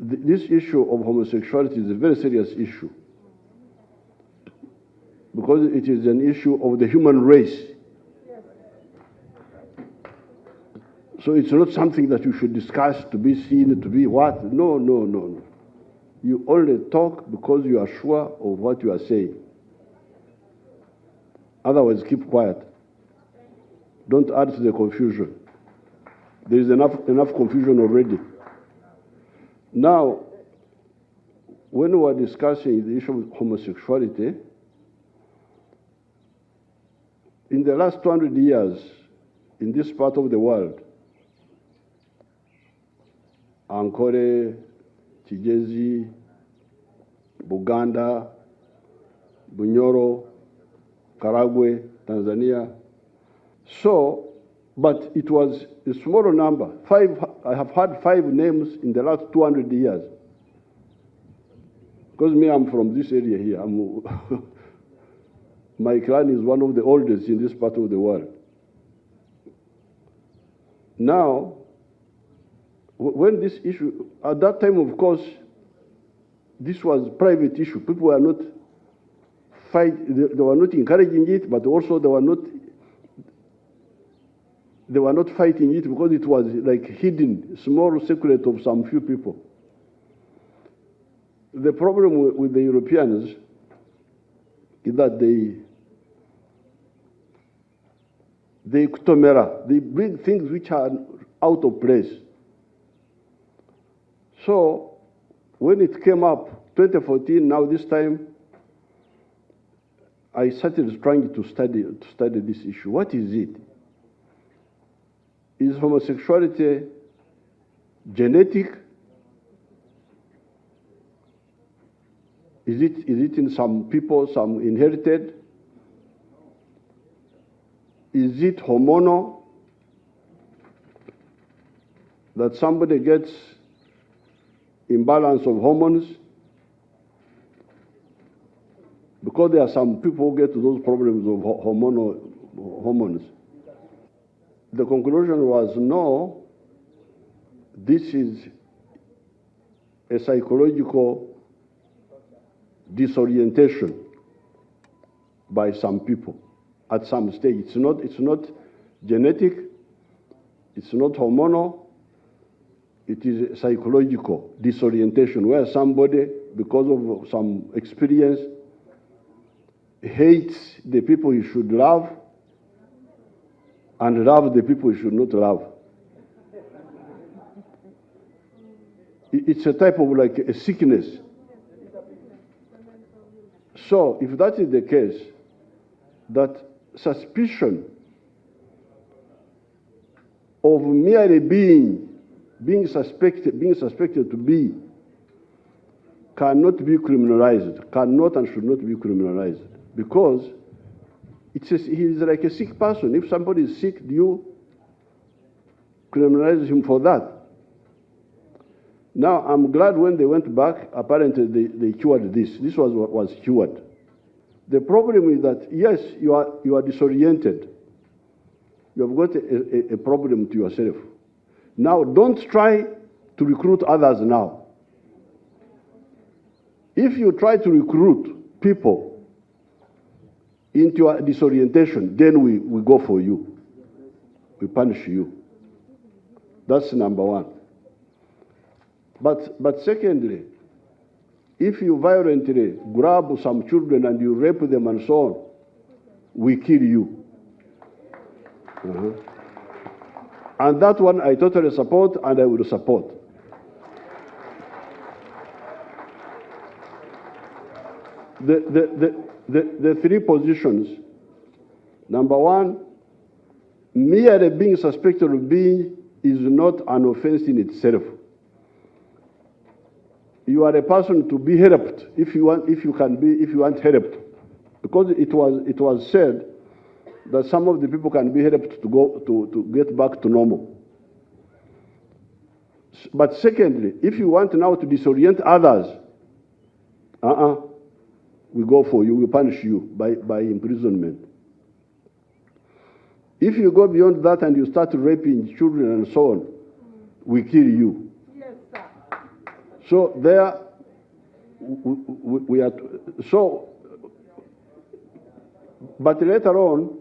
this issue of homosexuality is a very serious issue because it is an issue of the human race. So it's not something that you should discuss to be seen, to be what? No, no, no, no. You only talk because you are sure of what you are saying. Otherwise, keep quiet. Don't add to the confusion. There is enough confusion already. Now, when we are discussing the issue of homosexuality, in the last 200 years, in this part of the world, Ankole, Kigezi, Buganda, Bunyoro, Karagwe, Tanzania. So, but it was a smaller number. I have had 5 names in the last 200 years. Because me, I'm from this area here. My clan is one of the oldest in this part of the world. Now, when this issue, at that time, of course, this was a private issue. People were not they were not encouraging it, but also they were not fighting it because it was like hidden, small secret of some few people. The problem with the Europeans is that they bring things which are out of place. So when it came up, 2014, now this time, I started trying to study this issue. What is it? Is homosexuality genetic? Is it in some people, some inherited? Is it hormonal? That somebody gets imbalance of hormones? Because there are some people who get those problems of hormones. The conclusion was no, this is a psychological disorientation by some people at some stage. It's not genetic, it's not hormonal, it is a psychological disorientation where somebody, because of some experience, hates the people he should love and love the people he should not love. It's a type of like a sickness. So if that is the case, that suspicion of merely being suspected to be cannot be criminalized, cannot and should not be criminalized, because he is like a sick person. If somebody is sick, do you criminalize him for that? Now, I'm glad when they went back, apparently they cured this. This was what was cured. The problem is that, yes, you are disoriented. You have got a problem to yourself. Now, don't try to recruit others now. If you try to recruit people into a disorientation, then we go for you. We punish you. That's number one. But secondly, if you violently grab some children and you rape them and so on, we kill you. And that one I totally support and I will support. The 3 positions. Number one, merely being suspected of being is not an offense in itself. You are a person to be helped if you want helped, because it was said that some of the people can be helped to get back to normal. But secondly, if you want now to disorient others, we go for you, we punish you by imprisonment. If you go beyond that and you start raping children and so on, we kill you. Yes, sir. So there, we are, so, but later on,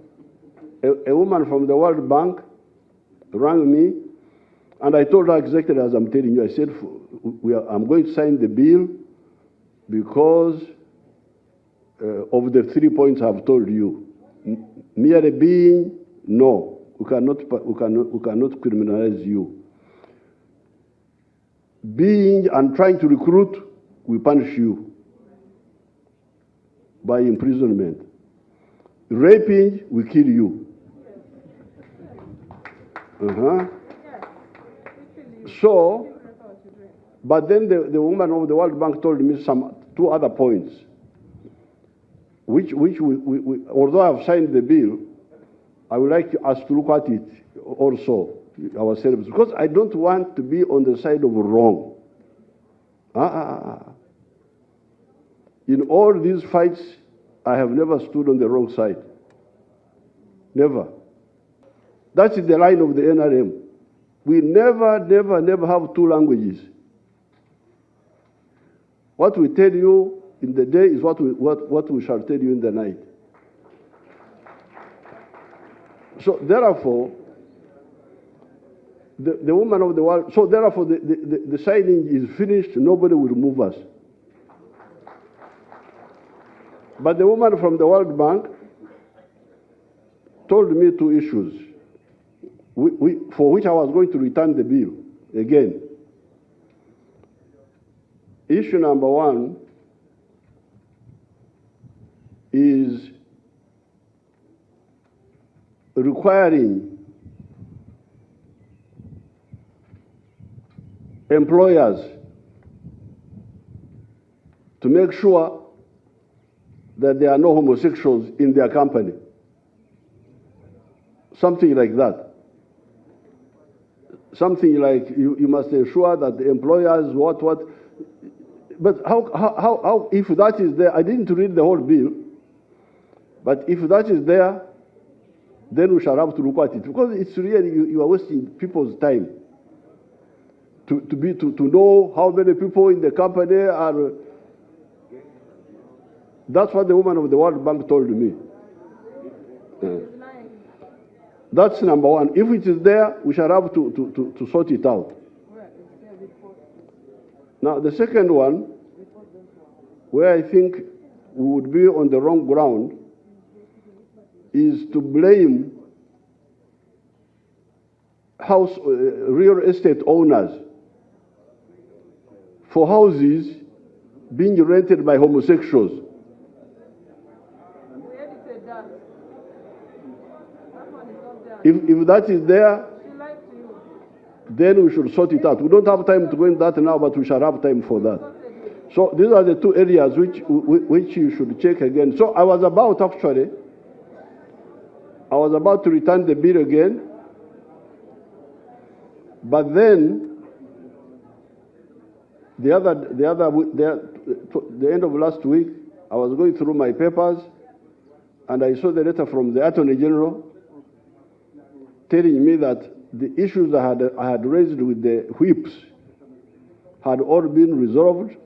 a woman from the World Bank rang me, and I told her exactly as I'm telling you. I said, I'm going to sign the bill because of the 3 points I've told you. Merely being, no, we cannot criminalize you. Being and trying to recruit, we punish you by imprisonment. Raping, we kill you. So, but then the woman of the World Bank told me two other points, which although I've signed the bill, I would like us to look at it also ourselves, because I don't want to be on the side of wrong. In all these fights, I have never stood on the wrong side. Never. That's the line of the NRM. We never have two languages. What we tell you in the day is what we shall tell you in the night. So therefore, the woman of the world, so therefore the signing is finished, nobody will move us. But the woman from the World Bank told me two issues for which I was going to return the bill again. Issue number one is requiring employers to make sure that there are no homosexuals in their company. Something like that. Something like you must ensure that the employers what. But how if that is there, I didn't read the whole bill, but if that is there, then we shall have to look at it, because it's really, you are wasting people's time to know how many people in the company are. That's what the woman of the World Bank told me. That's number one. If it is there, we shall have to sort it out. Now, the second one, where I think we would be on the wrong ground, is to blame real estate owners for houses being rented by homosexuals. If that is there, then we should sort it out. We don't have time to go into that now, but we shall have time for that. So these are the two areas which you should check again. So I was about to return the bill again, but then the end of last week, I was going through my papers, and I saw the letter from the Attorney General telling me that the issues I had raised with the whips had all been resolved,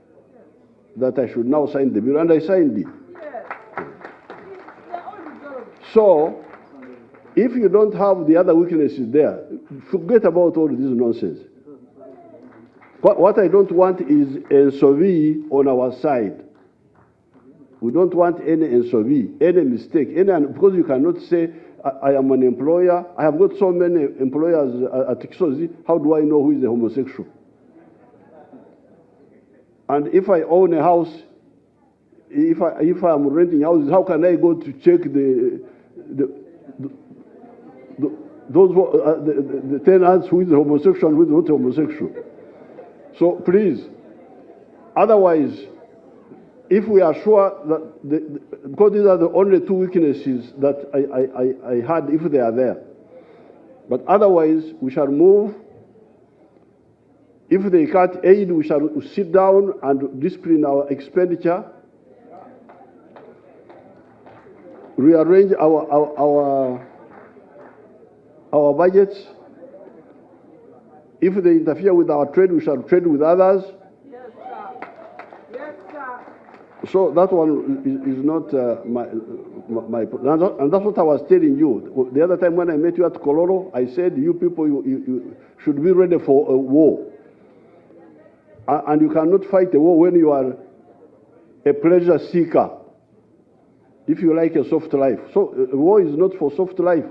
that I should now sign the bill, and I signed it. So, if you don't have the other weaknesses there, forget about all this nonsense. What I don't want is SOV on our side. We don't want any SOV, any mistake, because you cannot say, I am an employer, I have got so many employers at Ksozi, how do I know who is a homosexual? And if I own a house, if I'm renting houses, how can I go to check the tenants who is homosexual and who is not homosexual? So please, otherwise, if we are sure that, because these are the only two weaknesses that I had, if they are there. But otherwise, we shall move. If they cut aid, we shall sit down and discipline our expenditure, rearrange our budgets. If they interfere with our trade, we shall trade with others. So that one is not my, and that's what I was telling you. The other time when I met you at Kololo, I said, you people, you should be ready for a war. And you cannot fight a war when you are a pleasure seeker, if you like a soft life. So war is not for soft life.